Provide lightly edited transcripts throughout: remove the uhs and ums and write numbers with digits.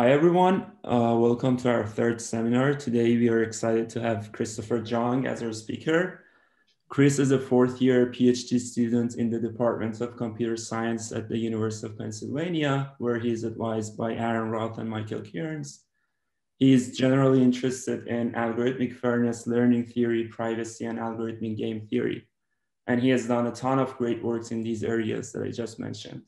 Hi, everyone. Welcome to our third seminar. Today, we are excited to have Christopher Jung as our speaker. Chris is a fourth-year PhD student in the Department of Computer Science at the University of Pennsylvania, where he is advised by Aaron Roth and Michael Kearns. He is generally interested in algorithmic fairness, learning theory, privacy, and algorithmic game theory. And he has done a ton of great works in these areas that I just mentioned.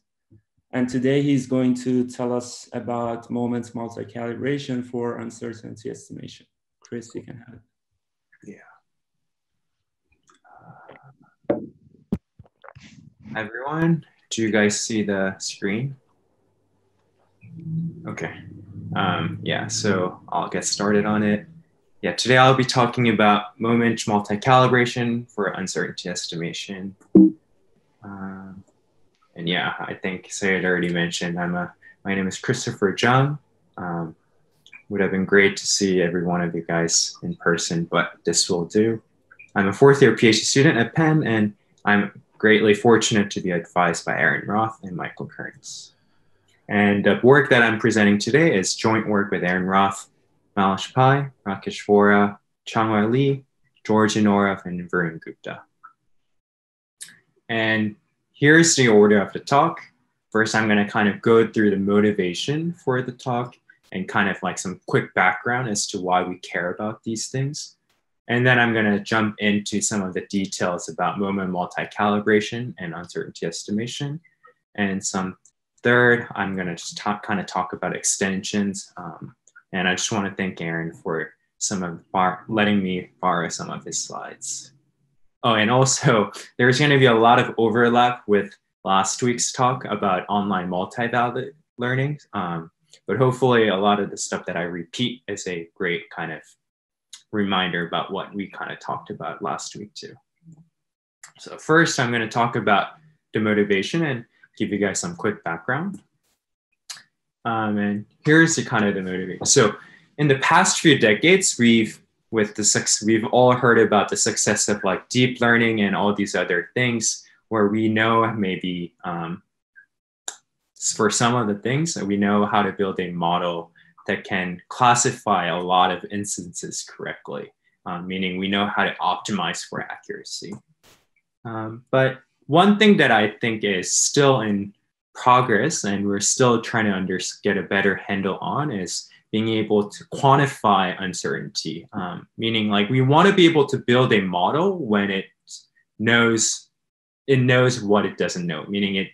And today he's going to tell us about moment multi-calibration for uncertainty estimation. Chris, you can have it. Yeah. Hi, everyone. Do you guys see the screen? Okay. Yeah, so I'll get started on it. Yeah, today I'll be talking about moment multi-calibration for uncertainty estimation. And yeah, I think Sayed already mentioned, my name is Christopher Jung. Would have been great to see every one of you guys in person, but this will do. I'm a fourth-year PhD student at Penn, and I'm greatly fortunate to be advised by Aaron Roth and Michael Kearns. And the work that I'm presenting today is joint work with Aaron Roth, Malish Pai, Rakesh Vora, Changwei Lee, George Inorov, and Varun Gupta. And here's the order of the talk. First, I'm going to kind of go through the motivation for the talk and kind of like some quick background as to why we care about these things. And then I'm going to jump into some of the details about moment multi-calibration and uncertainty estimation. And third, I'm going to just kind of talk about extensions. And I just want to thank Aaron for letting me borrow some of his slides. Oh, and also there's going to be a lot of overlap with last week's talk about online multi-valid learning. But hopefully a lot of the stuff that I repeat is a great kind of reminder about what we kind of talked about last week too. So first, I'm going to talk about the motivation and give you guys some quick background. And here's the kind of the motivation. So in the past few decades, we've all heard about the success of like deep learning and all these other things where we know maybe for some of the things that we know how to build a model that can classify a lot of instances correctly, meaning we know how to optimize for accuracy. But one thing that I think is still in progress and we're still trying to get a better handle on is being able to quantify uncertainty, meaning like we want to be able to build a model when it knows what it doesn't know, meaning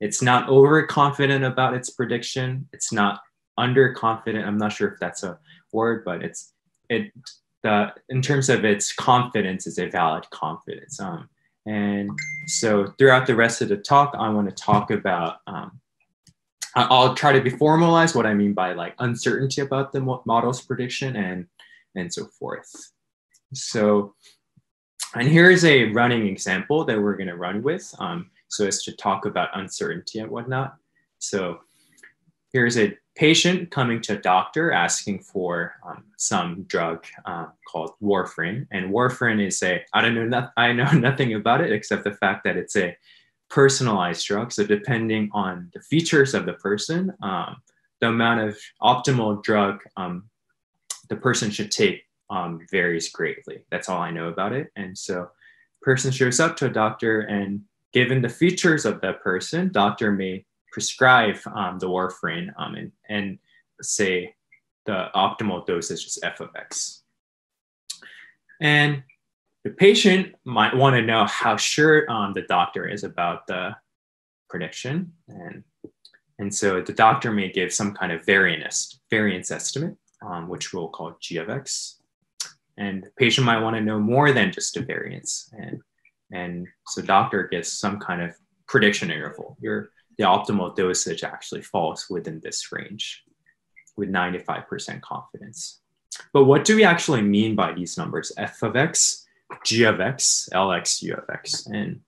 it's not overconfident about its prediction. It's not underconfident. I'm not sure if that's a word, but in terms of its confidence, is a valid confidence. And so throughout the rest of the talk, I want to talk about, I'll try to formalize what I mean by like uncertainty about the model's prediction and so forth. So, and here's a running example that we're going to run with so as to talk about uncertainty and whatnot. So here's a patient coming to a doctor asking for some drug called warfarin. And warfarin is I know nothing about it except the fact that it's a personalized drug. So depending on the features of the person, the amount of optimal drug the person should take varies greatly. That's all I know about it. And so person shows up to a doctor, and given the features of that person, doctor may prescribe the warfarin and say the optimal dosage is f of x. And the patient might want to know how sure the doctor is about the prediction. And so the doctor may give some kind of variance estimate, which we'll call g of x. And the patient might want to know more than just a variance. And so doctor gives some kind of prediction interval. The optimal dosage actually falls within this range with 95% confidence. But what do we actually mean by these numbers? F of x, g of x, Lx, u of x. And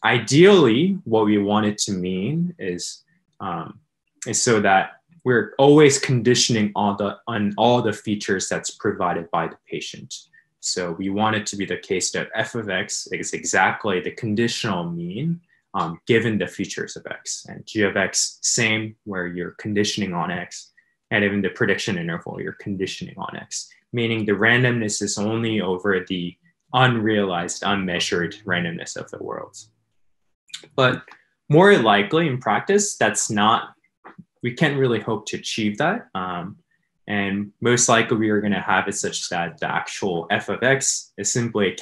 ideally, what we want it to mean is so that we're always conditioning on all the features that's provided by the patient. So we want it to be the case that f of x is exactly the conditional mean given the features of x, and g of x, same, where you're conditioning on x, and even the prediction interval, you're conditioning on X, meaning the randomness is only over the unrealized, unmeasured randomness of the worlds. But more likely in practice, we can't really hope to achieve that. And most likely we are going to have it such that the actual f of X is simply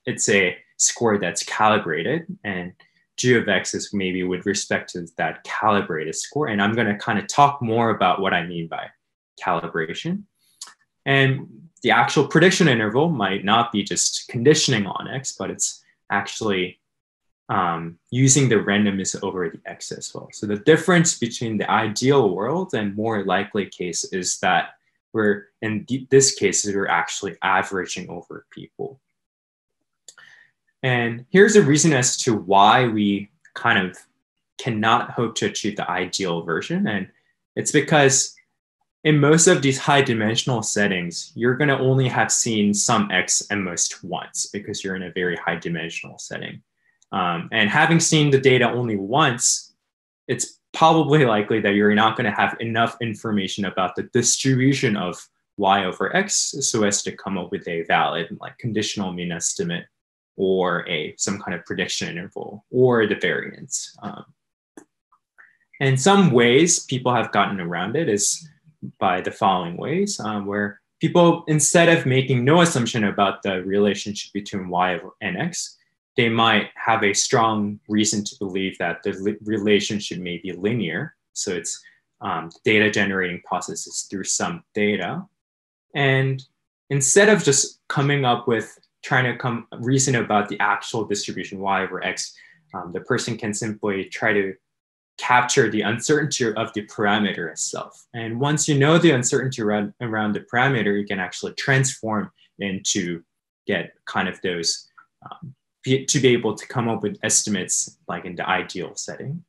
it's a score that's calibrated, and g of X is maybe with respect to that calibrated score. And I'm going to kind of talk more about what I mean by calibration. And the actual prediction interval might not be just conditioning on X, but it's actually using the randomness over the X as well. So the difference between the ideal world and more likely case is that in this case, we're actually averaging over people. And here's a reason as to why we kind of cannot hope to achieve the ideal version. And it's because in most of these high dimensional settings, you're going to only have seen some X at most once because you're in a very high dimensional setting. And having seen the data only once, it's probably likely that you're not going to have enough information about the distribution of Y over X so as to come up with a valid conditional mean estimate or some kind of prediction interval or the variance. And some ways people have gotten around it is by the following ways, where people, instead of making no assumption about the relationship between Y and X, they might have a strong reason to believe that the relationship may be linear. So it's data generating processes through some data. And instead of just coming up with trying to reason about the actual distribution Y over X, the person can simply try to capture the uncertainty of the parameter itself. And once you know the uncertainty around the parameter, you can actually transform into get kind of those to be able to come up with estimates like in the ideal setting.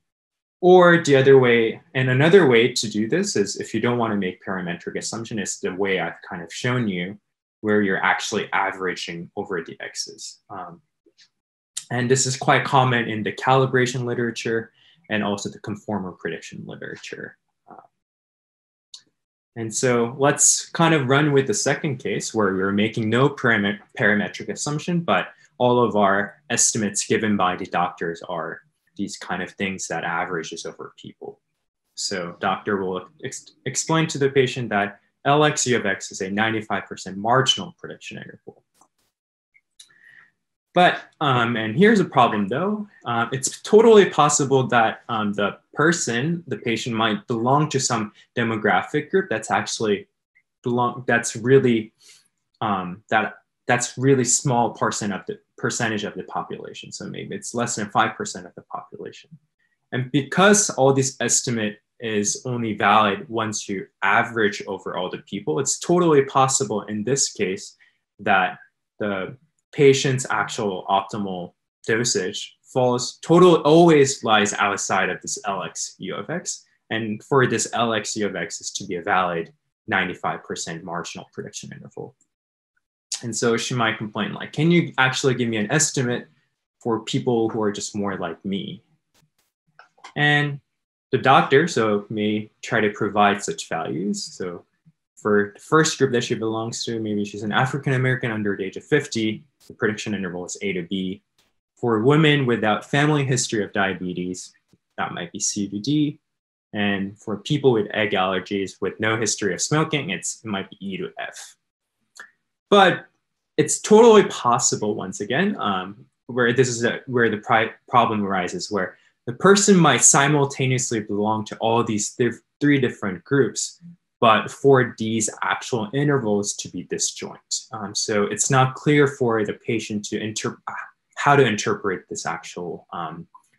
Or the other way, and another way to do this is if you don't want to make parametric assumption, is the way I've kind of shown you, where you're actually averaging over the X's. And this is quite common in the calibration literature and also the conformal prediction literature. And so let's kind of run with the second case where we're making no parametric assumption, but all of our estimates given by the doctors are these kind of things that averages over people. So doctor will explain to the patient that LX of X is a 95% marginal prediction interval. But, and here's a problem though, it's totally possible that the patient might belong to some demographic group that's actually that's really small percentage of the population. So maybe it's less than 5% of the population. And because all this estimate is only valid once you average over all the people, it's totally possible in this case that the patient's actual optimal dosage always lies outside of this LX U of X. And for this LX U of X is to be a valid 95% marginal prediction interval. And so she might complain like, can you actually give me an estimate for people who are just more like me? And the doctor may try to provide such values. So for the first group that she belongs to, maybe she's an African-American under the age of 50, the prediction interval is A to B. For women without family history of diabetes, that might be C to D. And for people with egg allergies with no history of smoking, it might be E to F. But it's totally possible, once again, where the problem arises, where the person might simultaneously belong to all these three different groups, but for these actual intervals to be disjoint. So it's not clear for the patient how to interpret this actual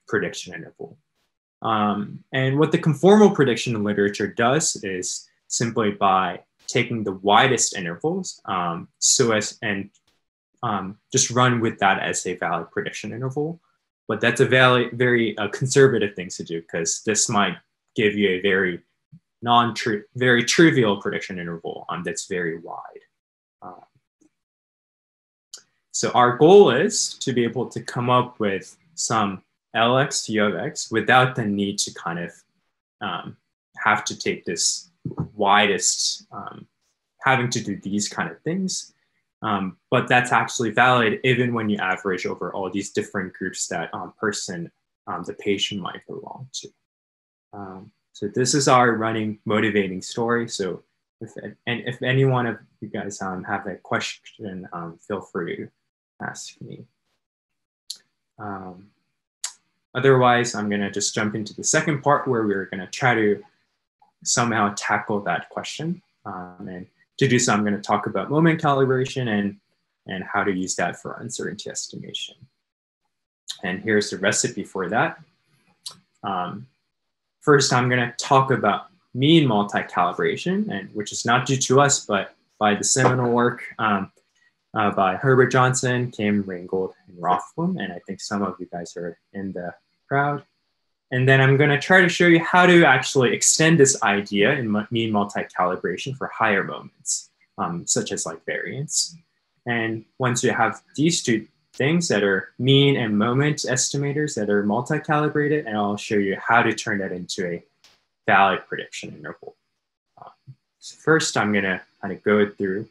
prediction interval. And what the conformal prediction literature does is simply by taking the widest intervals just run with that as a valid prediction interval. But that's a very conservative thing to do, because this might give you a very trivial prediction interval that's very wide. So our goal is to be able to come up with some LX U of X without the need to kind of have to take this widest having to do these kind of things. But that's actually valid even when you average over all these different groups that the patient might belong to. So this is our running motivating story. So if any one of you guys have a question, feel free to ask me. Otherwise, I'm gonna just jump into the second part where we're gonna try to somehow tackle that question. And to do so, I'm gonna talk about moment calibration and how to use that for uncertainty estimation. And here's the recipe for that. First, I'm gonna talk about mean multi-calibration, and which is not due to us, but by the seminal work by Herbert Johnson, Kim, Ringgold, and Rothblum, and I think some of you guys are in the crowd. And then I'm gonna try to show you how to actually extend this idea in mean multi-calibration for higher moments, such as like variance. And once you have these two things that are mean and moment estimators that are multi-calibrated, and I'll show you how to turn that into a valid prediction interval. So first, I'm gonna kind of go through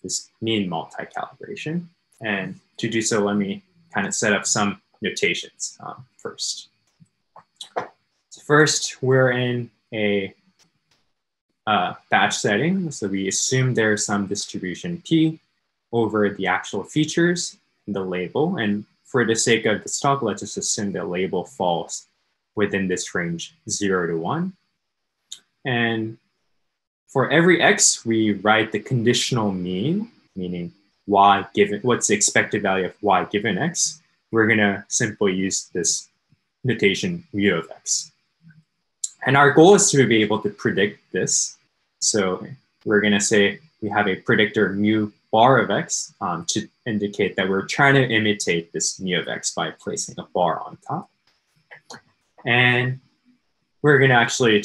this mean multi-calibration. And to do so, let me kind of set up some notations first. So first, we're in a batch setting. So we assume there's some distribution P over the actual features in the label. And for the sake of this talk, let's just assume the label falls within this range 0 to 1. And for every x, we write the conditional mean, meaning y given, what's the expected value of y given x. We're gonna simply use this notation mu of x. And our goal is to be able to predict this. So we're gonna say we have a predictor mu bar of x to indicate that we're trying to imitate this mu of x by placing a bar on top. And we're gonna actually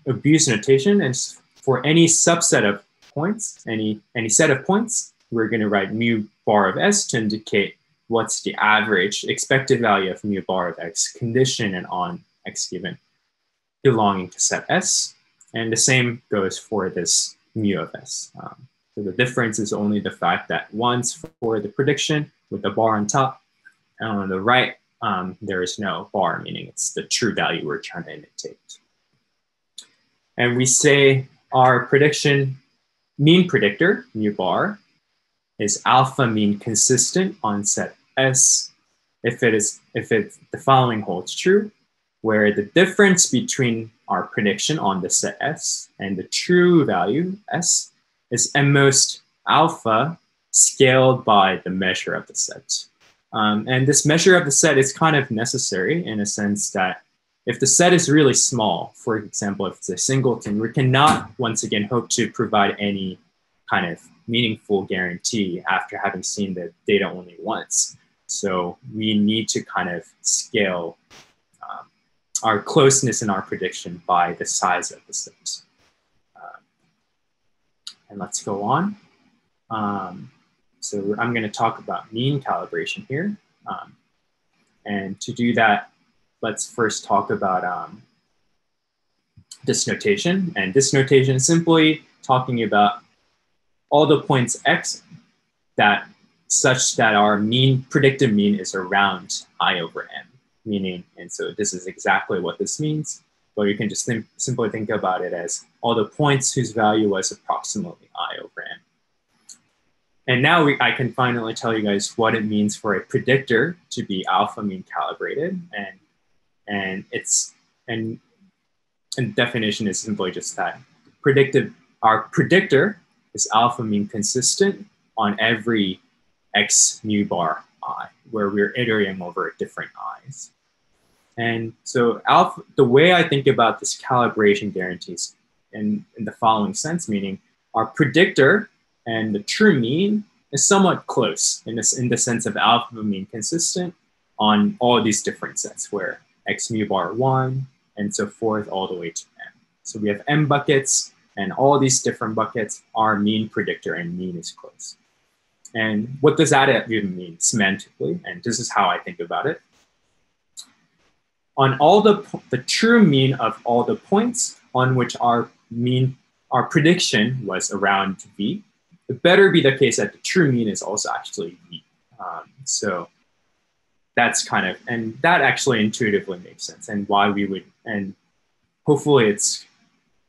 abuse notation, and for any subset of points, any set of points, we're gonna write mu bar of s to indicate what's the average expected value of mu bar of x conditioned on x given belonging to set S. And the same goes for this mu of s. So the difference is only the fact that one's for the prediction with the bar on top, and on the right, there is no bar, meaning it's the true value we're trying to imitate. And we say our prediction mean predictor, mu bar, is alpha mean consistent on set S if the following holds true, where the difference between our prediction on the set S and the true value S is at most alpha scaled by the measure of the set. And this measure of the set is kind of necessary in a sense that if the set is really small, for example, if it's a singleton, we cannot, once again, hope to provide any kind of meaningful guarantee after having seen the data only once. So we need to kind of scale our closeness in our prediction by the size of the set. And let's go on. So I'm going to talk about mean calibration here. And to do that, let's first talk about this notation. And this notation is simply talking about all the points x that such that our mean predicted mean is around I over m, meaning, and so this is exactly what this means, but you can just simply think about it as all the points whose value was approximately I over m. And now I can finally tell you guys what it means for a predictor to be alpha mean calibrated, and definition is simply just that our predictor is alpha mean consistent on every x mu bar I, where we're iterating over different i's. And so the way I think about this calibration guarantees in the following sense, meaning our predictor and the true mean is somewhat close in the sense of alpha mean consistent on all these different sets where x mu bar 1 and so forth all the way to m. So we have m buckets, and all these different buckets are mean predictor and mean is close. And what does that even mean semantically? And this is how I think about it. On all the true mean of all the points on which our prediction was around V, it better be the case that the true mean is also actually V. So that's kind of, and that actually intuitively makes sense, and why we would, and hopefully it's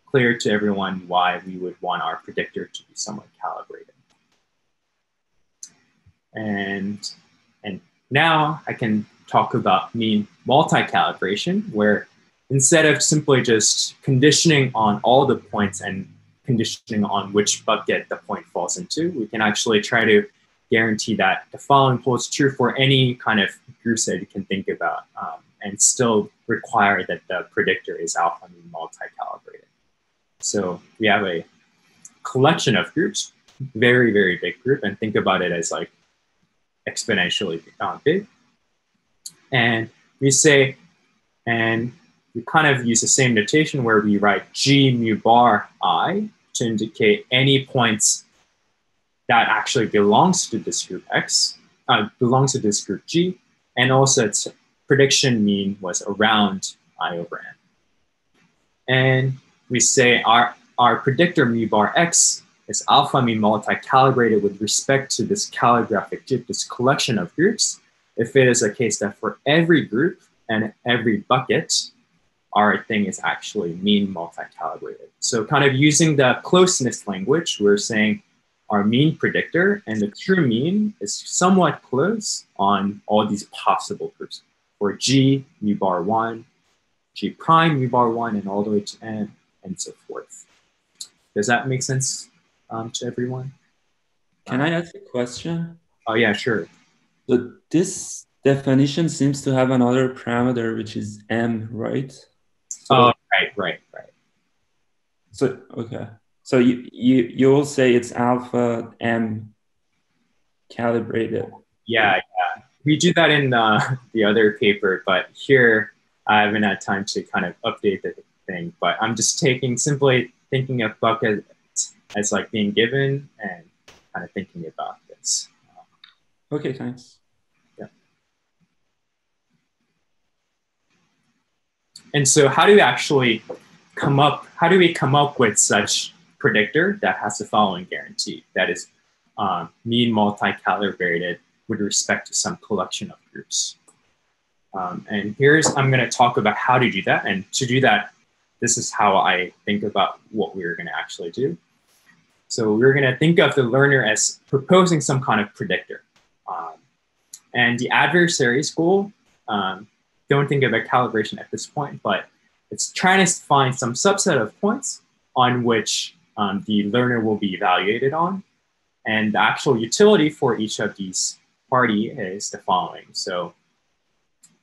clear to everyone why we would want our predictor to be somewhat calibrated. And now I can talk about mean multi-calibration, where instead of simply just conditioning on all the points and conditioning on which bucket the point falls into, we can actually try to guarantee that the following holds true for any kind of groups that you can think about, and still require that the predictor is alpha mean multi-calibrated. So we have a collection of groups, very, very big group, and think about it as like exponentially big. And we say, and we kind of use the same notation where we write G mu bar I to indicate any points that actually belongs to this group X, belongs to this group G, and also its prediction mean was around I over N. And we say our predictor mu bar X is alpha mean multi-calibrated with respect to this calligraphic group, this collection of groups, if it is a case that for every group and every bucket, our thing is actually mean multi-calibrated. So kind of using the closeness language, we're saying our mean predictor and the true mean is somewhat close on all these possible groups. For G, mu bar 1, G prime, mu bar 1, and all the way to N, and so forth. Does that make sense to everyone? Can I ask a question? Oh, yeah, sure. So this definition seems to have another parameter, which is M, right? So, right. So, okay. So you will say it's alpha M calibrated. Yeah. We do that in the other paper, but here I haven't had time to kind of update the thing, but I'm just simply thinking of bucket as like being given and kind of thinking about this. Okay, thanks. Yeah. And so how do we actually come up with such predictor that has the following guarantee, that is mean multi-calibrated with respect to some collection of groups? And I'm going to talk about how to do that. And to do that, this is how I think about what we're going to actually do. So we're going to think of the learner as proposing some kind of predictor. And the adversary's goal, don't think about calibration at this point, but it's trying to find some subset of points on which the learner will be evaluated on. And the actual utility for each of these party is the following. So,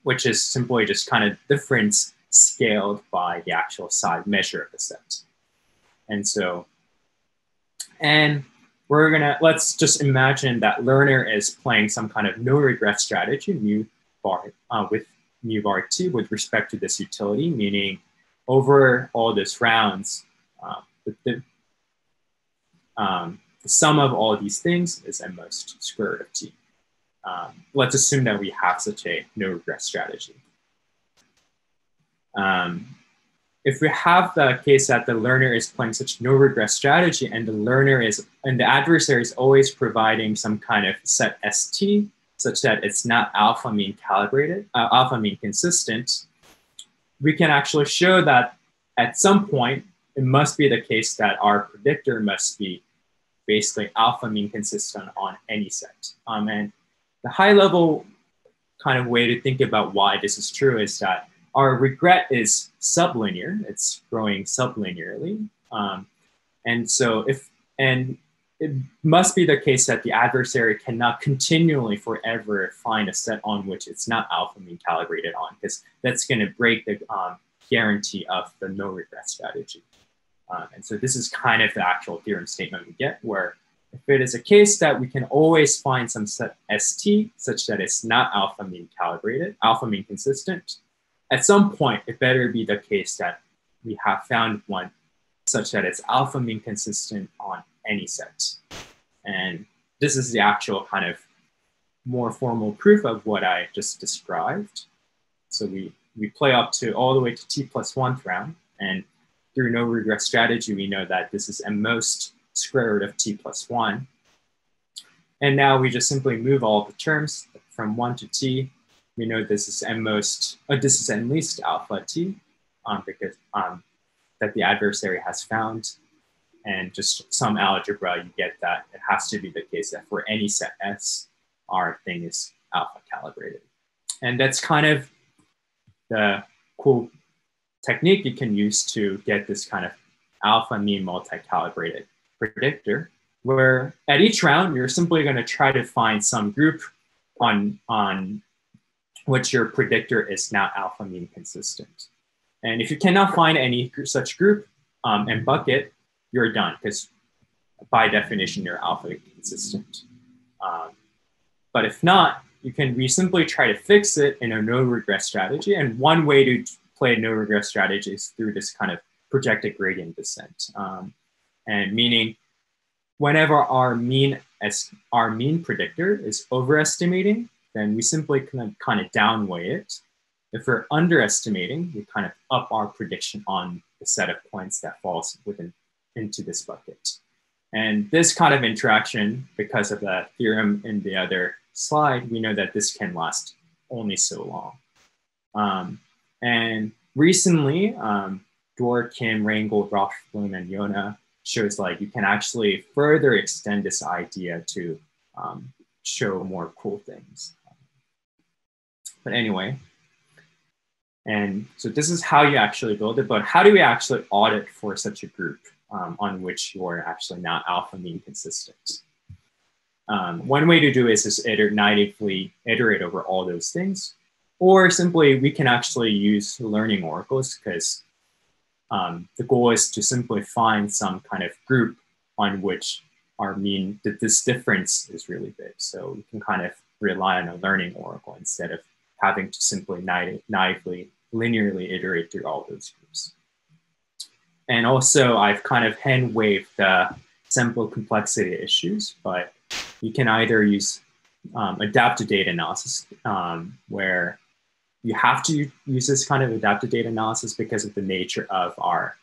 which is simply just kind of difference scaled by the actual size measure of the set. And so, and let's just imagine that learner is playing some kind of no regret strategy, mu bar, with mu bar 2 with respect to this utility, meaning over all these rounds, the sum of all these things is at most square root of t. Let's assume that we have such a no regret strategy. If we have the case that the learner is playing such no regret strategy and the adversary is always providing some kind of set ST such that it's not alpha mean calibrated, alpha mean consistent, we can actually show that at some point, it must be the case that our predictor must be basically alpha mean consistent on any set. And the high level kind of way to think about why this is true is that our regret is sublinear, it's growing sublinearly. And it must be the case that the adversary cannot continually forever find a set on which it's not alpha mean calibrated on, because that's going to break the guarantee of the no regret strategy. And so this is kind of the actual theorem statement we get, where if it is a case that we can always find some set ST such that it's not alpha mean calibrated, alpha mean consistent, at some point it better be the case that we have found one such that it's alpha mean consistent on any set. And this is the actual kind of more formal proof of what I just described. So we play up to all the way to t+1th round, and through no regress strategy, we know that this is at most square root of t plus 1. And now we just simply move all the terms from 1 to t. We know this is at most, this is at least alpha t, because that the adversary has found. And just some algebra, you get that it has to be the case that for any set S, our thing is alpha calibrated. And that's kind of the cool technique you can use to get this kind of alpha mean multi-calibrated predictor, where at each round, you're simply going to try to find some group on which your predictor is not alpha mean consistent. And if you cannot find any such group and bucket, you're done, because by definition, you're alpha consistent. But if not, we simply try to fix it in a no regress strategy. And one way to play a no regress strategy is through this kind of projected gradient descent. And meaning whenever our mean predictor is overestimating, then we simply kind of downweigh it. If we're underestimating, we kind of up our prediction on the set of points that falls into this bucket. And this kind of interaction, because of the theorem in the other slide, we know that this can last only so long. And recently, Dor, Kim, Reingold, Rothblum, and Yona shows like you can actually further extend this idea to show more cool things. But anyway, and so this is how you actually build it, but how do we actually audit for such a group on which you're actually not alpha mean consistent? One way to do it is just naively iterate over all those things, or simply we can actually use learning oracles, because the goal is to simply find some kind of group on which our mean, that this difference is really big. So we can kind of rely on a learning oracle instead of having to simply naively, linearly iterate through all those groups. And also I've kind of hand waved the sample complexity issues, but you can either use adaptive data analysis, where you have to use this kind of adaptive data analysis because of the nature of our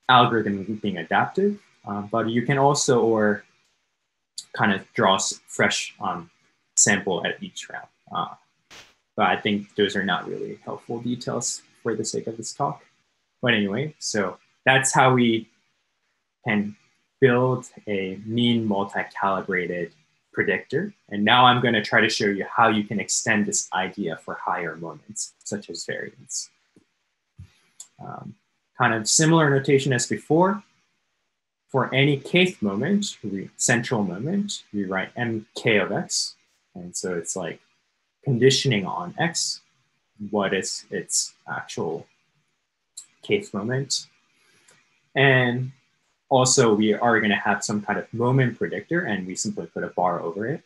algorithm being adaptive. But you can also, kind of draw fresh sample at each round. But I think those are not really helpful details for the sake of this talk. But anyway, so that's how we can build a mean multi-calibrated predictor. And now I'm going to try to show you how you can extend this idea for higher moments, such as variance. Kind of similar notation as before. For any kth moment, central moment, we write mk of x. And so it's like conditioning on x, what is its actual kth moment. And also we are going to have some kind of moment predictor, and we simply put a bar over it.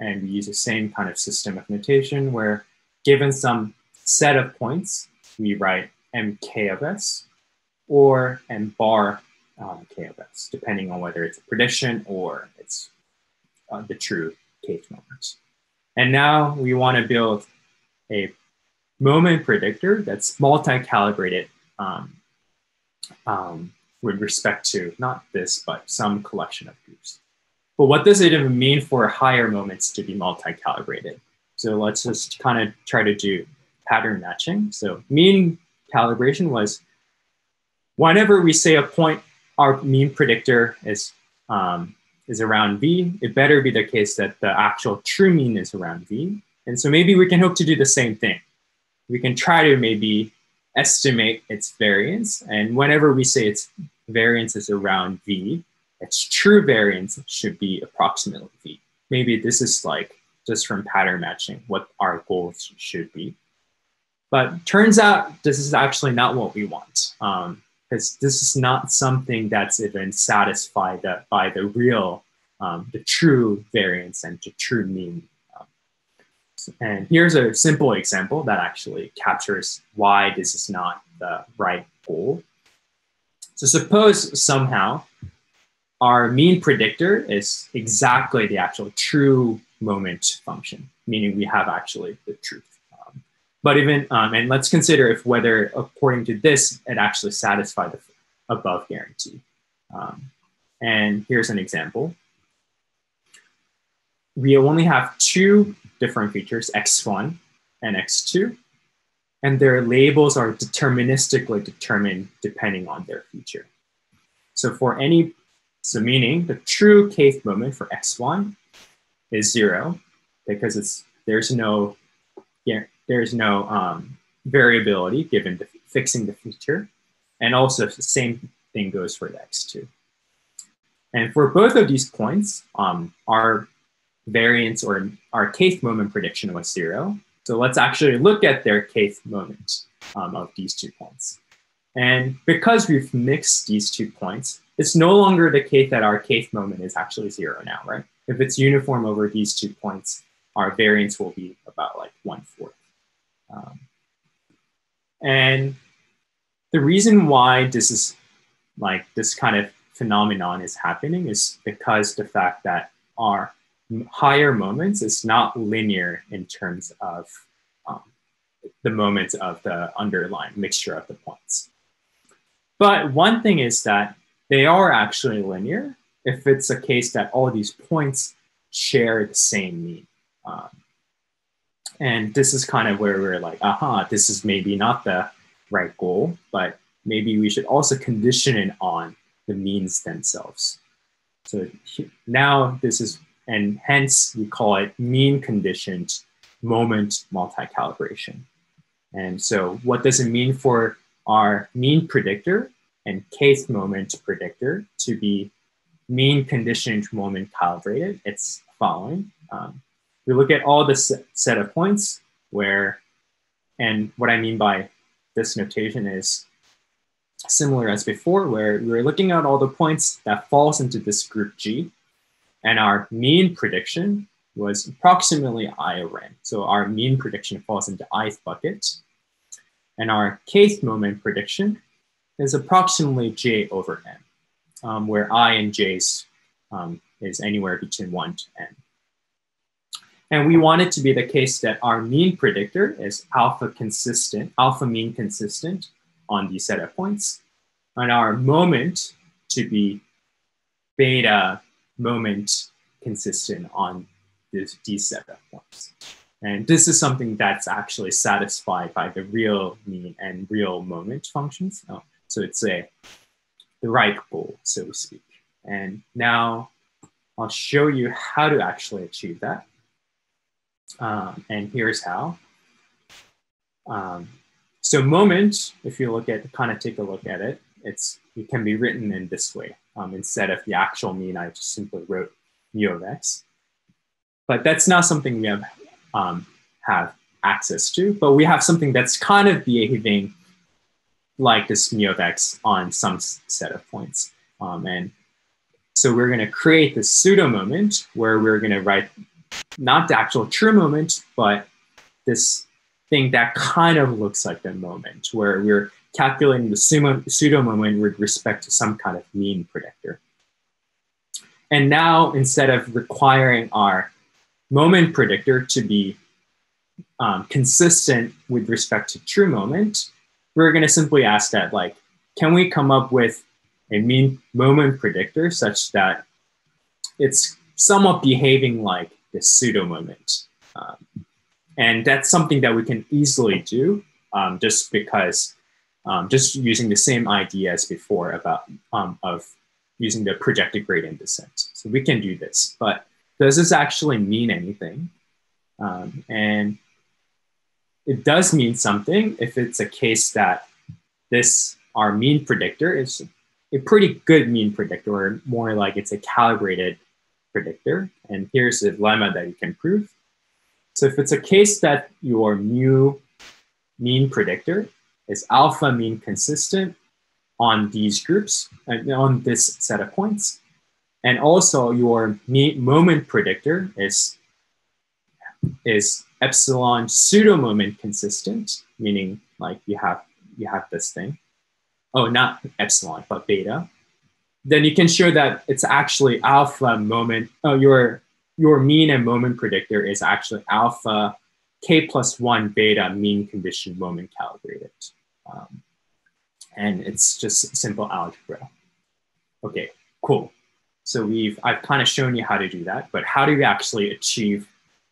And we use the same kind of system of notation where given some set of points, we write mk of s or m bar k of s, depending on whether it's a prediction or it's the true kth moment. And now we want to build a moment predictor that's multi-calibrated with respect to not this, but some collection of groups. But what does it even mean for higher moments to be multi-calibrated? So let's just kind of try to do pattern matching. So mean calibration was whenever we say a point, our mean predictor is around V, it better be the case that the actual true mean is around V. And so maybe we can hope to do the same thing. We can try to maybe estimate its variance. And whenever we say its variance is around V, its true variance should be approximately V. Maybe this is like just from pattern matching what our goals should be. But turns out this is actually not what we want. Because this is not something that's even satisfied by the real, the true variance and the true mean. And here's a simple example that actually captures why this is not the right goal. So suppose somehow our mean predictor is exactly the actual true moment function, meaning we have actually the truth. But even, and let's consider if whether, according to this, it actually satisfies the above guarantee. And here's an example. We only have two different features, x1 and x2, and their labels are deterministically determined depending on their feature. So for any, so meaning the true kth moment for x1 is 0 because there's no variability given fixing the feature, and also the same thing goes for the x2. And for both of these points, our variance or our kth moment prediction was 0. So let's actually look at their kth moment of these 2 points. And because we've mixed these 2 points, it's no longer the case that our kth moment is actually 0 now, right? If it's uniform over these 2 points, our variance will be about like 1/4. And the reason why this is like this kind of phenomenon is happening is because the fact that our higher moments is not linear in terms of the moments of the underlying mixture of the points. But one thing is that they are actually linear if it's a case that all these points share the same mean. And this is kind of where we're like, aha, this is maybe not the right goal, but maybe we should also condition it on the means themselves. So now this is, and hence we call it mean conditioned moment multi-calibration. And so what does it mean for our mean predictor and kth moment predictor to be mean conditioned moment calibrated? It's following. We look at all the set of points where, and what I mean by this notation is similar as before, where we're looking at all the points that falls into this group G, and our mean prediction was approximately I over n. So our mean prediction falls into ith bucket, and our kth moment prediction is approximately J over n, where I and J's is anywhere between 1 to n. And we want it to be the case that our mean predictor is alpha mean consistent on these set of points, and our moment to be beta moment consistent on these set of points. And this is something that's actually satisfied by the real mean and real moment functions. So it's the right goal, so to speak. And now I'll show you how to actually achieve that. And here's how. So moment, if you look at, kind of take a look at it, it can be written in this way. Instead of the actual mean, I just simply wrote mu of x. But that's not something we have access to, but we have something that's kind of behaving like this mu of x on some set of points. And so we're going to create this pseudo moment where we're going to write not the actual true moment, but this thing that kind of looks like the moment, where we're calculating the pseudo moment with respect to some kind of mean predictor. And now, instead of requiring our moment predictor to be consistent with respect to true moment, we're going to simply ask that, like, can we come up with a mean moment predictor such that it's somewhat behaving like the pseudo moment? And that's something that we can easily do just because, just using the same idea as before about of using the projected gradient descent. So we can do this, but does this actually mean anything? And it does mean something if it's a case that our mean predictor is a pretty good mean predictor, or more like it's a calibrated predictor. And here's the lemma that you can prove. So if it's a case that your mu mean predictor is alpha mean consistent on these groups, on this set of points, and also your moment predictor is epsilon pseudo moment consistent, meaning like you have this thing. Oh, not epsilon, but beta. Then you can show that it's actually alpha moment. Oh, your mean and moment predictor is actually alpha k+1 beta mean condition moment calibrated. And it's just simple algebra. Okay, cool. So I've kind of shown you how to do that, but how do we actually achieve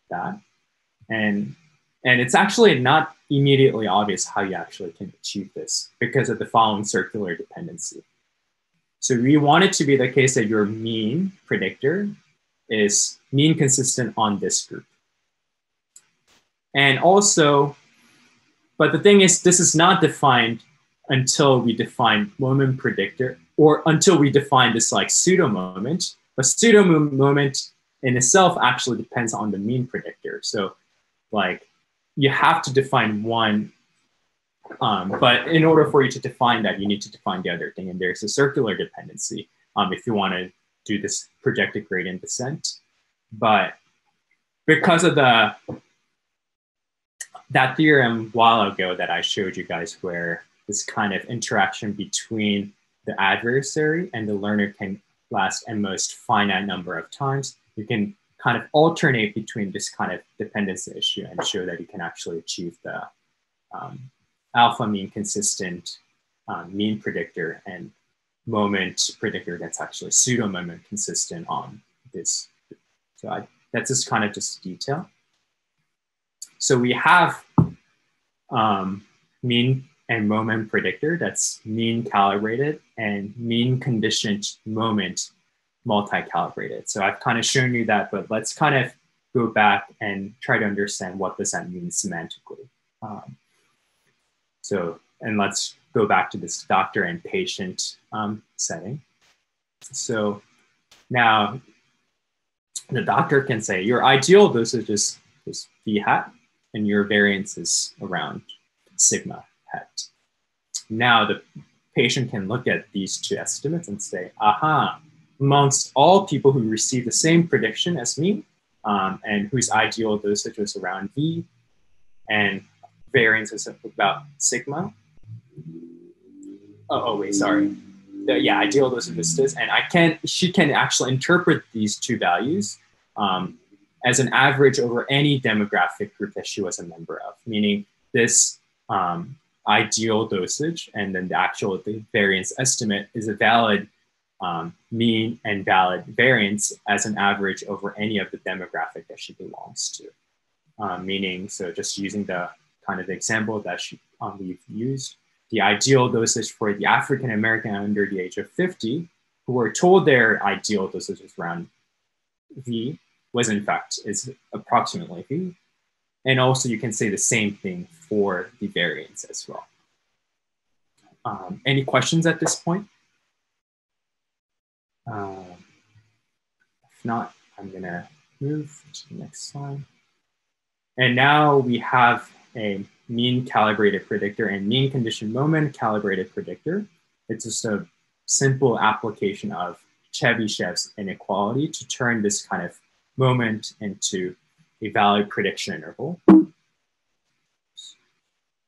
that? And it's actually not immediately obvious how you actually can achieve this because of the following circular dependency. So we want it to be the case that your mean predictor is mean consistent on this group. And also, but the thing is, this is not defined until we define moment predictor, or until we define this like pseudo moment. A pseudo moment in itself actually depends on the mean predictor. So like you have to define one, but in order for you to define that, you need to define the other thing. And there's a circular dependency if you want to do this projected gradient descent. But because of that theorem a while ago that I showed you guys, where this kind of interaction between the adversary and the learner can last at most finite number of times, you can kind of alternate between this kind of dependency issue and show that you can actually achieve the alpha mean consistent mean predictor and moment predictor that's actually pseudo moment consistent on this. So that's just kind of just detail. So we have mean and moment predictor that's mean calibrated and mean conditioned moment multi-calibrated. So I've kind of shown you that, but let's kind of go back and try to understand what does that mean semantically. And let's go back to this doctor and patient setting. So now the doctor can say your ideal dosage is V hat and your variance is around sigma hat. Now the patient can look at these two estimates and say, aha, amongst all people who receive the same prediction as me and whose ideal dosage was around V and variance is about sigma. Ideal dosage is this. And she can actually interpret these two values as an average over any demographic group that she was a member of, meaning this ideal dosage and then the variance estimate is a valid mean and valid variance as an average over any of the demographic that she belongs to. Meaning, so just using the kind of example that we've used, the ideal dosage for the African American under the age of 50, who were told their ideal dosage is around V, was in fact is approximately V. And also you can say the same thing for the variance as well. Any questions at this point? If not, I'm gonna move to the next slide. And now we have a mean calibrated predictor and mean condition moment calibrated predictor. It's just a simple application of Chebyshev's inequality to turn this kind of moment into a valid prediction interval.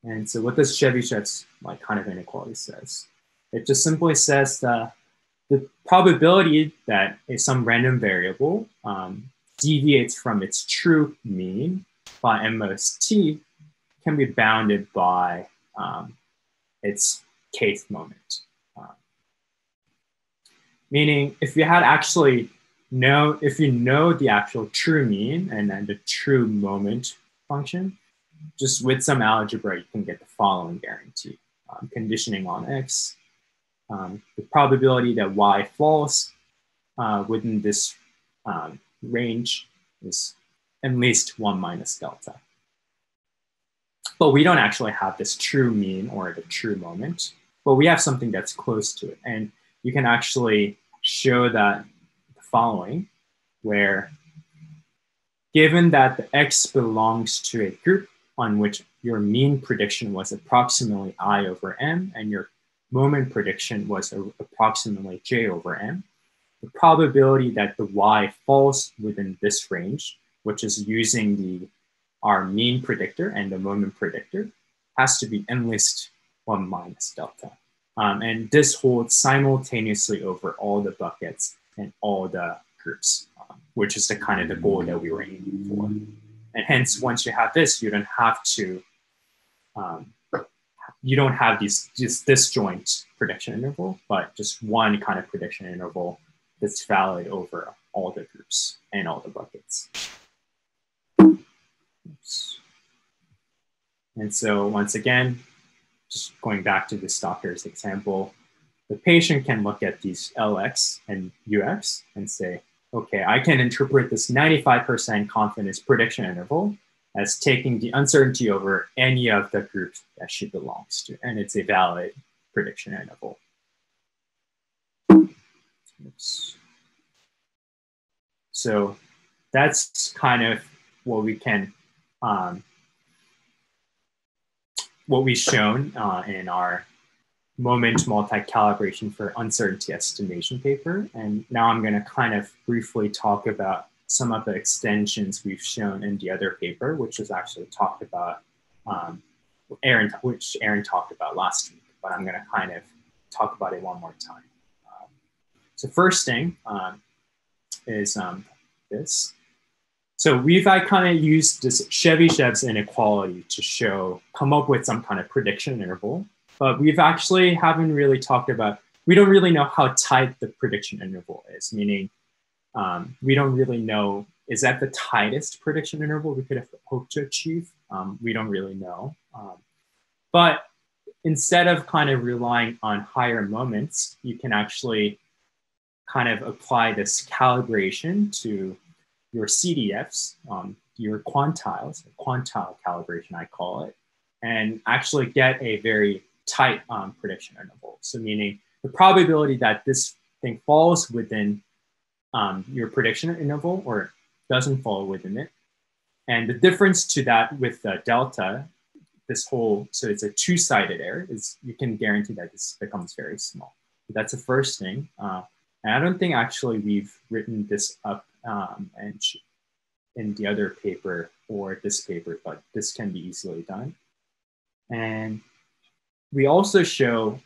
And so what does Chebyshev's kind of inequality says? It just simply says that the probability that some random variable deviates from its true mean by n most t can be bounded by its kth moment. Meaning, if you had actually if you know the actual true mean and then the true moment function, just with some algebra, you can get the following guarantee. Conditioning on x, the probability that y falls within this range is at least 1 minus delta. But we don't actually have this true mean or the true moment, but we have something that's close to it. And you can actually show that the following, where given that the x belongs to a group on which your mean prediction was approximately I over m and your moment prediction was approximately j over m, the probability that the y falls within this range, which is using our mean predictor and the moment predictor, has to be at least 1 minus delta. And this holds simultaneously over all the buckets and all the groups, which is the kind of the goal that we were aiming for. And hence, once you have this, you don't have to, you don't have this disjoint prediction interval, but just one kind of prediction interval that's valid over all the groups and all the buckets. Oops. And so once again, just going back to this doctor's example, the patient can look at these LX and UX and say, okay, I can interpret this 95% confidence prediction interval as taking the uncertainty over any of the groups that she belongs to, and it's a valid prediction interval. Oops. So that's kind of what we can, what we've shown in our moment multi-calibration for uncertainty estimation paper. And now I'm going to kind of briefly talk about some of the extensions we've shown in the other paper, which was actually talked about, which Aaron talked about last week, but I'm going to kind of talk about it one more time. So first thing is this. So we've kind of used this Chebyshev's inequality to come up with some kind of prediction interval, but we've actually haven't really talked about, we don't really know how tight the prediction interval is, meaning we don't really know, is that the tightest prediction interval we could have hoped to achieve? We don't really know. But instead of kind of relying on higher moments, you can actually kind of apply this calibration to your CDFs, your quantiles, quantile calibration, I call it, and actually get a very tight prediction interval. So meaning the probability that this thing falls within your prediction interval or doesn't fall within it. And the difference to that with the delta, so it's a two-sided error, is you can guarantee that this becomes very small. So that's the first thing. And I don't think actually we've written this up and in the other paper or this paper, but this can be easily done. And we also show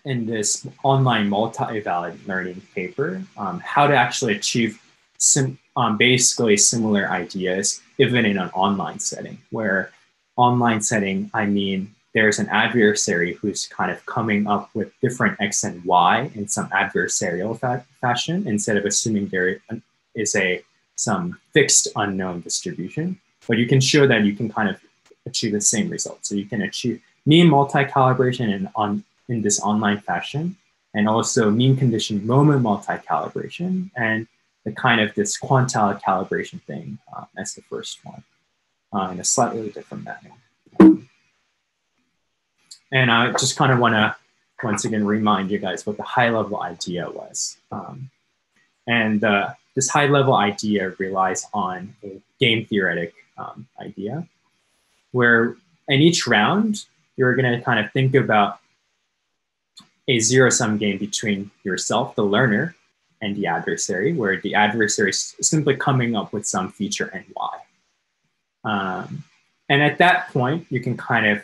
in this online multi-valid learning paper how to actually achieve basically similar ideas even in an online setting, where online setting, I mean, there's an adversary who's kind of coming up with different X and Y in some adversarial fashion, instead of assuming there is some fixed unknown distribution. But you can show that you can kind of achieve the same result. So you can achieve mean multi-calibration in this online fashion, and also mean condition moment multi-calibration, and the kind of this quantile calibration thing as the first one in a slightly different manner. And I just kind of want to, once again, remind you guys what the high-level idea was. This high-level idea relies on a game theoretic idea, where in each round, you're going to kind of think about a zero-sum game between yourself, the learner, and the adversary, where the adversary is simply coming up with some feature and Y. And at that point, you can kind of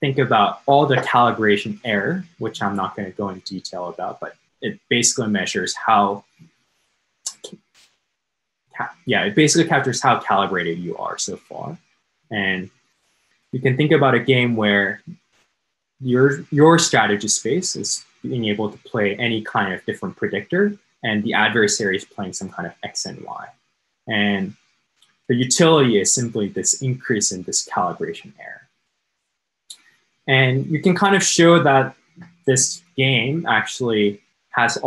think about all the calibration error, which I'm not going to go in detail about, but it basically measures how, it basically captures how calibrated you are so far. And you can think about a game where your strategy space is being able to play any kind of different predictor, and the adversary is playing some kind of X and Y. And the utility is simply this increase in this calibration error. And you can kind of show that this game actually has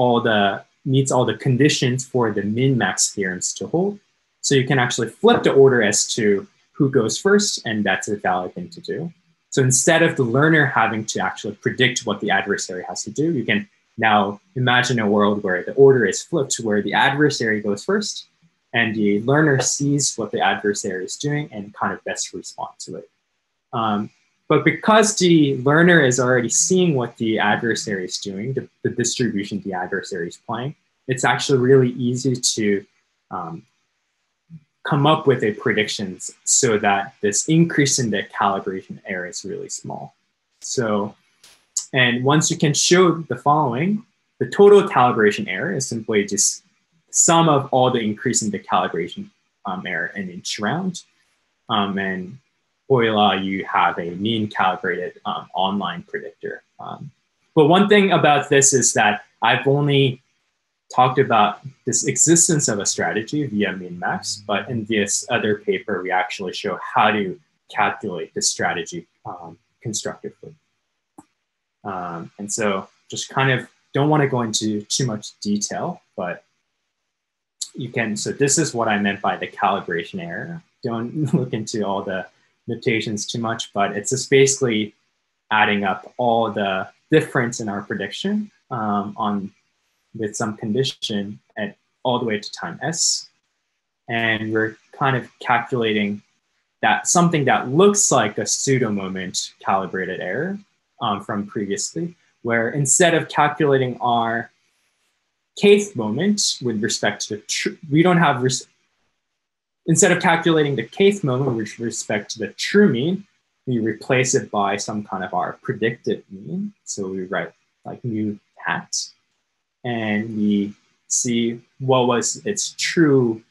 meets all the conditions for the min-max theorems to hold. So you can actually flip the order as to who goes first, and that's a valid thing to do. So instead of the learner having to actually predict what the adversary has to do, you can now imagine a world where the order is flipped, where the adversary goes first, and the learner sees what the adversary is doing and kind of best respond to it. But because the learner is already seeing what the adversary is doing, the distribution the adversary is playing, it's actually really easy to come up with a prediction so that this increase in the calibration error is really small. So, and once you can show the following, the total calibration error is simply just sum of all the increase in the calibration error in each round. And Euler, you have a mean calibrated online predictor. But one thing about this is that I've only talked about this existence of a strategy via min max, but in this other paper, we actually show how to calculate the strategy constructively. And so just kind of don't want to go into too much detail, but you can, so this is what I meant by the calibration error. Don't look into all the notations too much, but it's just basically adding up all the difference in our prediction with some condition at all the way to time s. And we're kind of calculating that something that looks like a pseudo moment calibrated error from previously, where instead of calculating our kth moment with respect to the instead of calculating the kth moment with respect to the true mean, we replace it by some kind of our predicted mean. So we write like mu hat, and we see what was its true,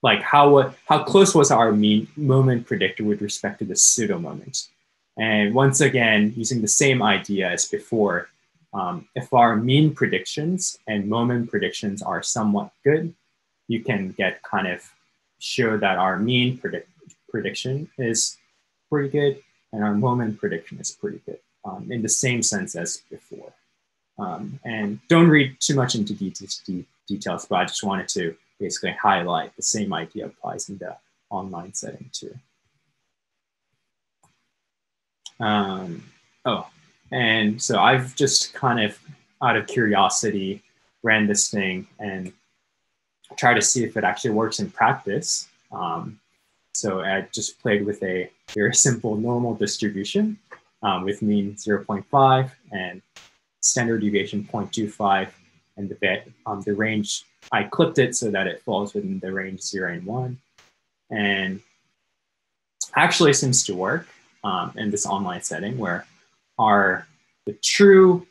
like how close was our mean moment predictor with respect to the pseudo moment. And once again, using the same idea as before, if our mean predictions and moment predictions are somewhat good, you can get kind of show that our mean prediction is pretty good and our moment prediction is pretty good in the same sense as before. And don't read too much into details, but I just wanted to basically highlight the same idea applies in the online setting too. And so I've just kind of out of curiosity ran this thing and try to see if it actually works in practice. So I just played with a very simple normal distribution with mean 0.5 and standard deviation 0.25, and the range, I clipped it so that it falls within the range 0 and 1. And actually seems to work in this online setting where the true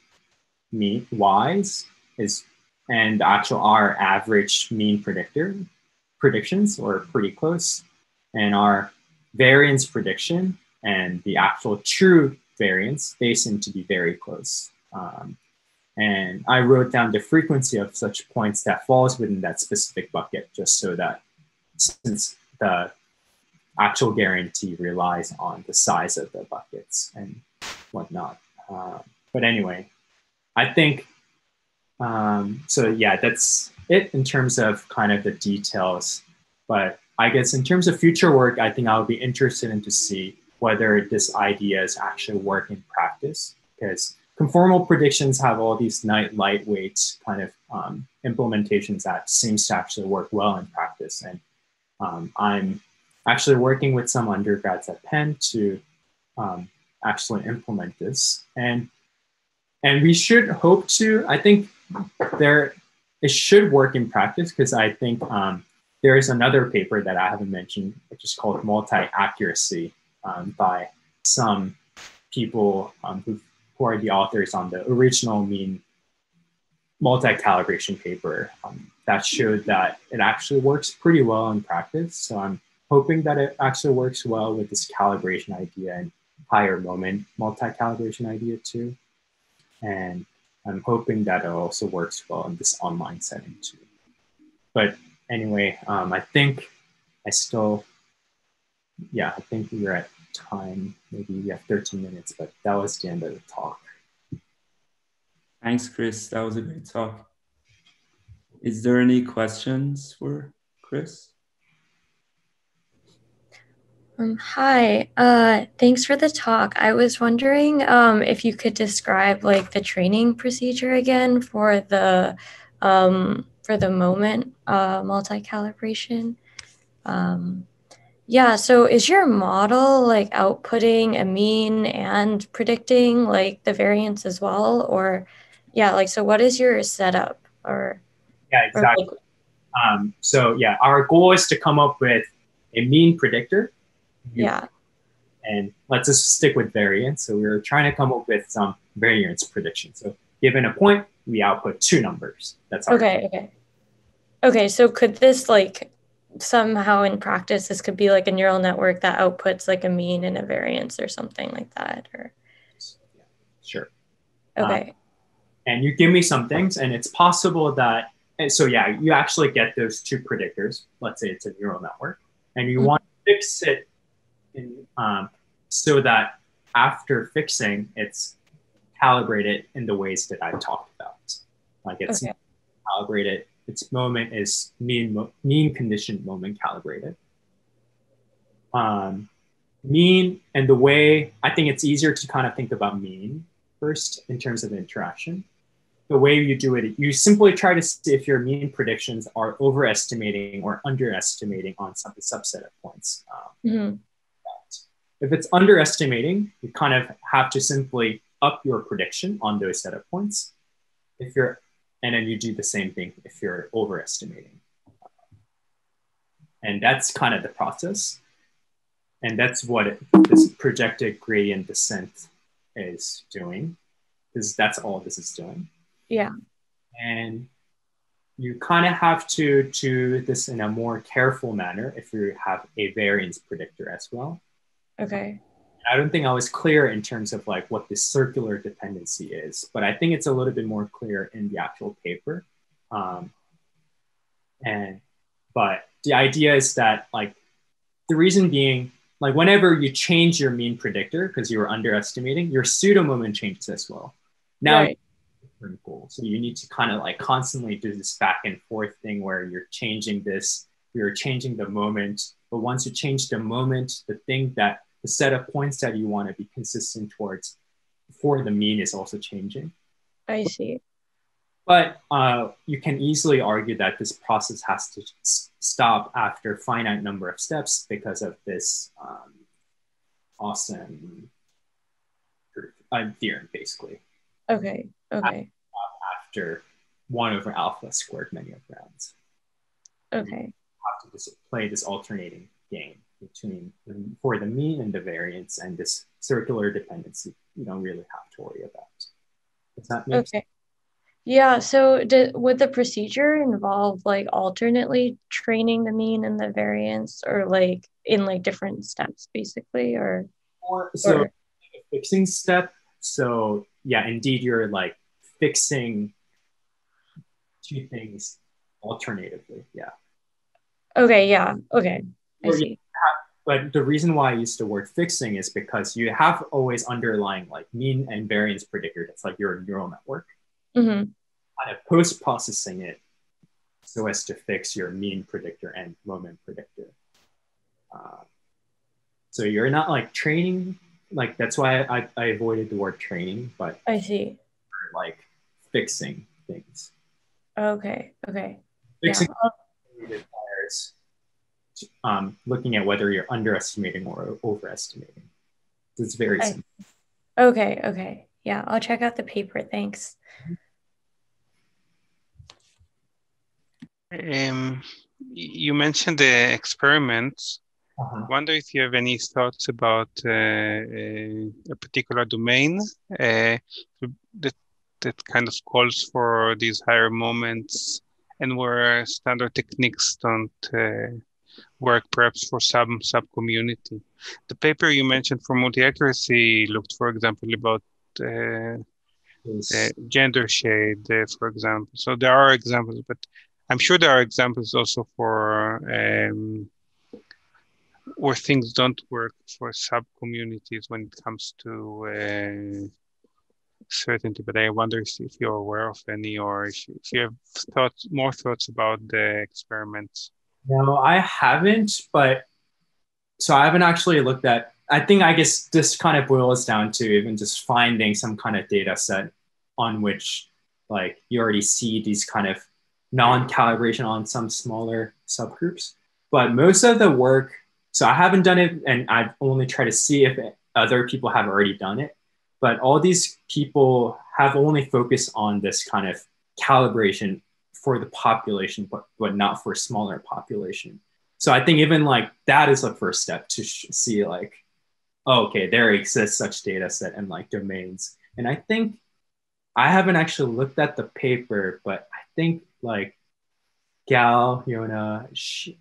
mean y's is and our average mean predictions are pretty close, and our variance prediction and the actual true variance, they seem to be very close. And I wrote down the frequency of such points that falls within that specific bucket, just so that since the actual guarantee relies on the size of the buckets and whatnot. But anyway, I think, so yeah, that's it in terms of kind of the details. But I guess in terms of future work, I think I'll be interested in to see whether this ideas actually work in practice, because conformal predictions have all these lightweight kind of implementations that seems to actually work well in practice. And I'm actually working with some undergrads at Penn to actually implement this. And we should hope to, I think it should work in practice, because I think there is another paper that I haven't mentioned, which is called Multi-Accuracy by some people who are the authors on the original mean multi-calibration paper that showed that it actually works pretty well in practice. So I'm hoping that it actually works well with this calibration idea and higher moment multi-calibration idea too. And I'm hoping that it also works well in this online setting too. But anyway, I think I think we're at time. Maybe we have 13 minutes, but that was the end of the talk. Thanks, Chris. That was a great talk. Is there any questions for Chris? Hi, thanks for the talk. I was wondering if you could describe like the training procedure again for the moment multi-calibration. Yeah, so is your model like outputting a mean and predicting like the variance as well? Or yeah, like, so what is your setup? Or yeah, exactly. So yeah, our goal is to come up with a mean predictor. Yeah. And let's just stick with variance. So we're trying to come up with some variance prediction. So given a point, we output two numbers. That's our Okay. So could this like somehow in practice, this could be like a neural network that outputs like a mean and a variance or something like that, or. Yeah, sure. Okay. And you give me some things, and it's possible that, and so yeah, you actually get those two predictors. Let's say it's a neural network, and you want to fix it in, so that after fixing, it's calibrated in the ways that I talked about. Like it's calibrated, its moment is mean condition moment calibrated. Mean, and the way, I think it's easier to kind of think about mean first in terms of interaction. The way you do it, you simply try to see if your mean predictions are overestimating or underestimating on some subset of points. If it's underestimating, you kind of have to simply up your prediction on those set of points. And then you do the same thing if you're overestimating. And that's kind of the process. And that's what this projected gradient descent is doing, because that's all this is doing. Yeah. And you kind of have to do this in a more careful manner if you have a variance predictor as well. Okay. I don't think I was clear in terms of like what the circular dependency is, but I think it's a little bit more clear in the actual paper. But the idea is that like the reason being, like whenever you change your mean predictor because you were underestimating, your pseudo moment changes as well. Now, goal. So you need to kind of like constantly do this back and forth thing where you're changing this, you're changing the moment. But once you change the moment, the set of points that you want to be consistent towards for the mean is also changing. I see. But you can easily argue that this process has to stop after a finite number of steps because of this awesome theorem, basically. Okay. After 1 over alpha squared many of rounds. Okay. You have to just play this alternating game between for the mean and the variance and this circular dependency you don't really have to worry about. Does that make sense? Yeah, so would the procedure involve like alternately training the mean and the variance, or like in like different steps basically, or a fixing step? So yeah, indeed you're like fixing two things alternatively. Yeah. Okay, yeah. Okay. I see. But the reason why I use the word fixing is because you have always underlying like mean and variance predictor. That's like your neural network. Kind of post-processing it so as to fix your mean predictor and moment predictor. So you're not like training, like that's why I avoided the word training, but I see. Like fixing things. Okay. Fixing requires looking at whether you're underestimating or overestimating. It's very simple. Okay. Yeah, I'll check out the paper. Thanks. You mentioned the experiments. I wonder if you have any thoughts about a particular domain that kind of calls for these higher moments and where standard techniques don't work perhaps for some sub-community. The paper you mentioned for multi-accuracy looked, for example, about gender shade, for example. So there are examples, but I'm sure there are examples also for where things don't work for sub-communities when it comes to certainty. But I wonder if you're aware of any, or if you have more thoughts about the experiments. No, I haven't, but so I haven't actually looked at, I guess this kind of boils down to even just finding some kind of data set on which like you already see these kind of non-calibration on some smaller subgroups. But most of the work, so I haven't done it and I've only tried to see if other people have already done it. But all these people have only focused on this kind of calibration for the population, but not for smaller population. So I think even like that is the first step to see like, oh, okay, there exists such data set and like domains. And I think I haven't actually looked at the paper, but I think like Gal, Yona,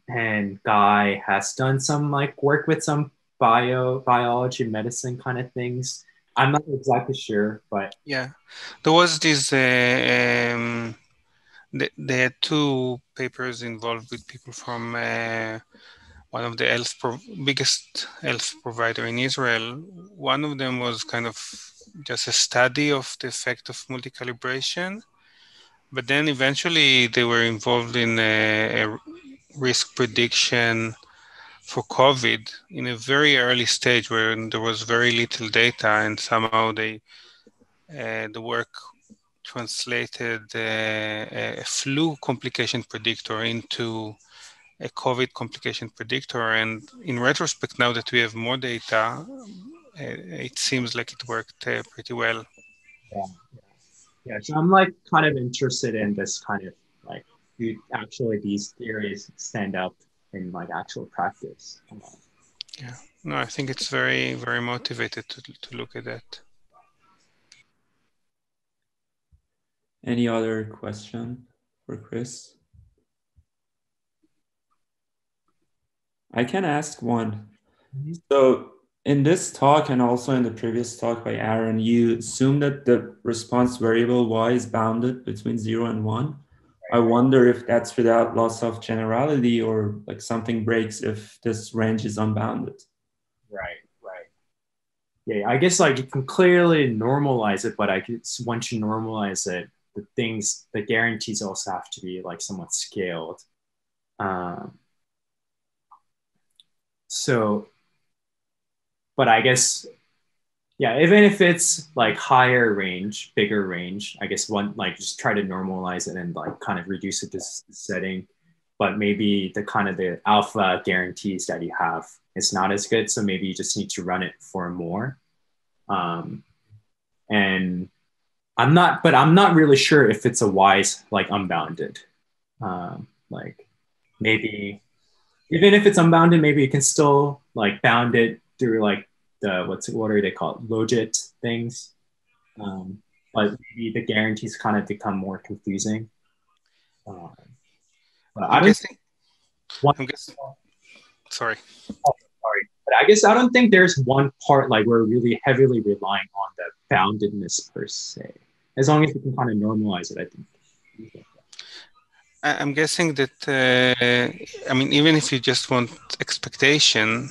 and Guy has done some like work with some biology, medicine kind of things. I'm not exactly sure, but yeah, there was this. They had two papers involved with people from one of the biggest health provider in Israel. One of them was kind of just a study of the effect of multi-calibration, but then eventually they were involved in a risk prediction for COVID in a very early stage where there was very little data, and somehow the work translated a flu complication predictor into a COVID complication predictor. And in retrospect, now that we have more data, it seems like it worked pretty well. Yeah. So I'm like kind of interested in this kind of like, do actually these theories stand up in like actual practice? Yeah. No, I think it's very, very motivated to look at that. Any other question for Chris? I can ask one. So in this talk and also in the previous talk by Aaron, you assume that the response variable y is bounded between 0 and 1. I wonder if that's without loss of generality or like something breaks if this range is unbounded. Right. Yeah, I guess like you can clearly normalize it, but once you normalize it, the guarantees also have to be like somewhat scaled. But I guess, yeah, even if it's like higher range, bigger range, I guess just try to normalize it and like kind of reduce it to setting. But maybe the alpha guarantees that you have is not as good. So maybe you just need to run it for more. And I'm not really sure if it's a wise, like unbounded. Like maybe even if it's unbounded, maybe you can still like bound it through like what are they called? Logit things. But maybe the guarantees kind of become more confusing. But sorry. But I guess I don't think there's one part like we're really heavily relying on the boundedness per se. As long as you can kind of normalize it, I think. I'm guessing that, I mean, even if you just want expectation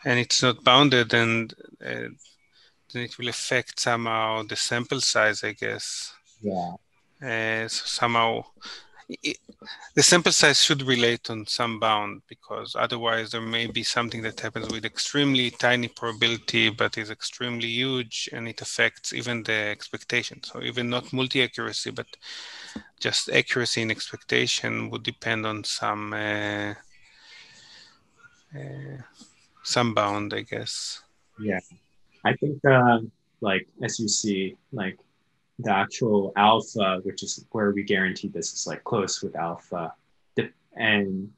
and it's not bounded, then it will affect somehow the sample size, I guess. Yeah. So somehow the sample size should relate on some bound, because otherwise there may be something that happens with extremely tiny probability, but is extremely huge, and it affects even the expectation. So even not multi-accuracy, but just accuracy in expectation would depend on some bound, I guess. Yeah, I think like as you see, like the actual alpha, which is where we guarantee this is like close with alpha, and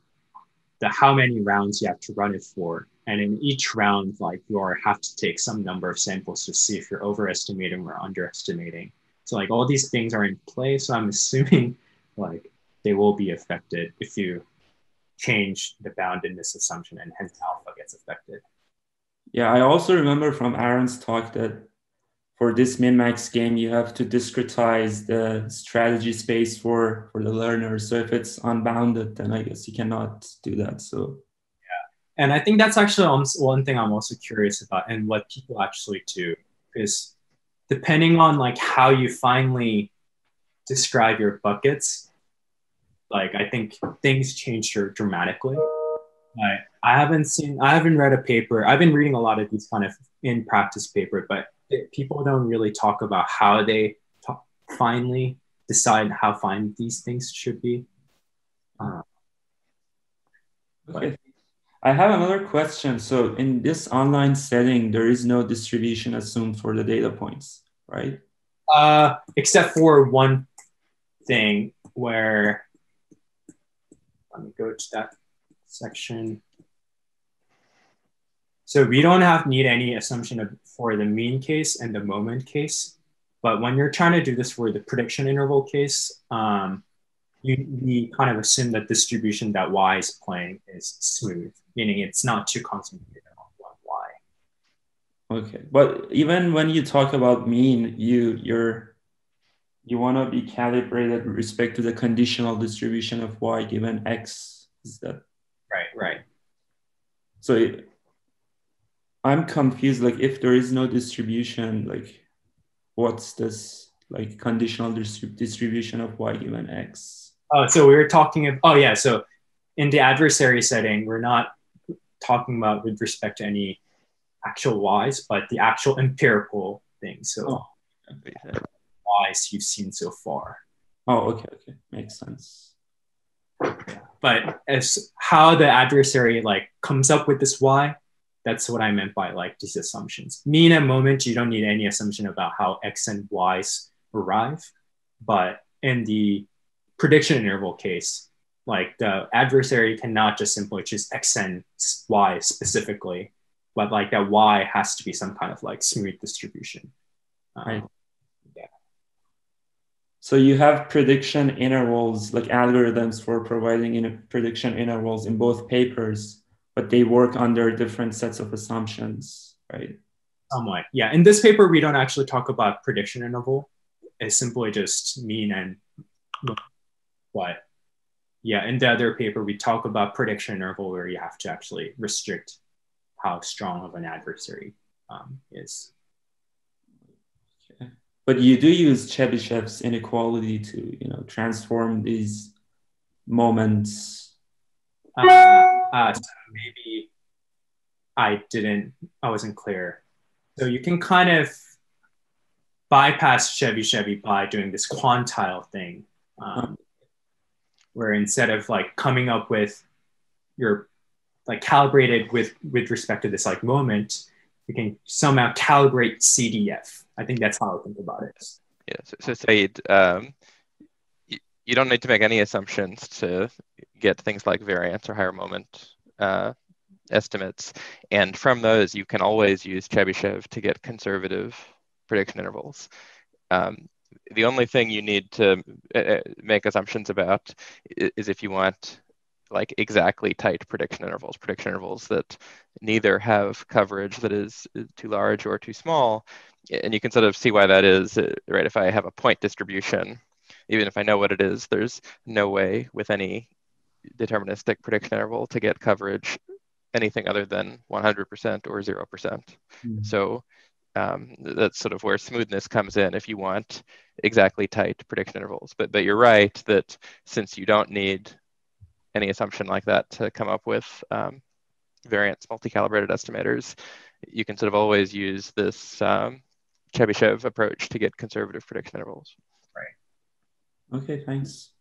the how many rounds you have to run it for, and in each round, like you have to take some number of samples to see if you're overestimating or underestimating. So like all these things are in play. So I'm assuming like they will be affected if you change the boundedness assumption, and hence alpha gets affected. Yeah, I also remember from Aaron's talk that for this min-max game, you have to discretize the strategy space for the learner. So if it's unbounded, then I guess you cannot do that. So yeah, and I think that's actually one thing I'm also curious about, and what people actually do is depending on like how you finally describe your buckets, like I think things change dramatically. I haven't read a paper. I've been reading a lot of these kind of in practice paper, but people don't really talk about how they finally decide how fine these things should be. Okay. I have another question. So in this online setting, there is no distribution assumed for the data points, right? Except for one thing where, let me go to that section. So we don't need any assumption for the mean case and the moment case. But when you're trying to do this for the prediction interval case, we kind of assume that distribution that y is playing is smooth, meaning it's not too concentrated on one y. Okay, but even when you talk about mean, you want to be calibrated with respect to the conditional distribution of y given x. Is that right? So I'm confused. Like, if there is no distribution, like, what's this like conditional distribution of y given x? Oh, so we were talking of, oh yeah, so in the adversary setting, we're not talking about with respect to any actual y's, but the actual empirical thing. So y's you've seen so far. Oh, okay, makes sense. But as how the adversary like comes up with this y, that's what I meant by like these assumptions. Mean and moment, you don't need any assumption about how x and y's arrive. But in the prediction interval case, like the adversary cannot just simply choose x and y specifically, but like that y has to be some kind of like smooth distribution. Right. Yeah. So you have prediction intervals, like algorithms for providing prediction intervals in both papers, but they work under different sets of assumptions, right? Somewhat, yeah. In this paper, we don't actually talk about prediction interval. It's simply just mean and what. Yeah, in the other paper, we talk about prediction interval where you have to actually restrict how strong of an adversary is. Okay. But you do use Chebyshev's inequality to, transform these moments. So maybe I wasn't clear. So you can kind of bypass Chebyshev by doing this quantile thing, where instead of like coming up with your like calibrated with respect to this like moment, you can somehow calibrate CDF. I think that's how I think about it. Yeah. So Saeed, you don't need to make any assumptions to get things like variance or higher moment estimates. And from those, you can always use Chebyshev to get conservative prediction intervals. The only thing you need to make assumptions about is if you want like exactly tight prediction intervals that neither have coverage that is too large or too small. And you can sort of see why that is, right? If I have a point distribution, even if I know what it is, there's no way with any deterministic prediction interval to get coverage anything other than 100% or 0%. Mm-hmm. So that's sort of where smoothness comes in if you want exactly tight prediction intervals. But you're right that since you don't need any assumption like that to come up with variance multi-calibrated estimators, you can sort of always use this Chebyshev approach to get conservative prediction intervals. Right. Okay, thanks.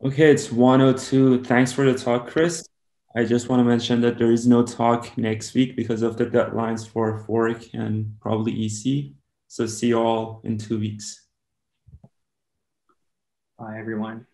Okay, it's 1:02. Thanks for the talk, Chris. I just want to mention that there is no talk next week because of the deadlines for Fork and probably EC. So see you all in 2 weeks. Bye, everyone.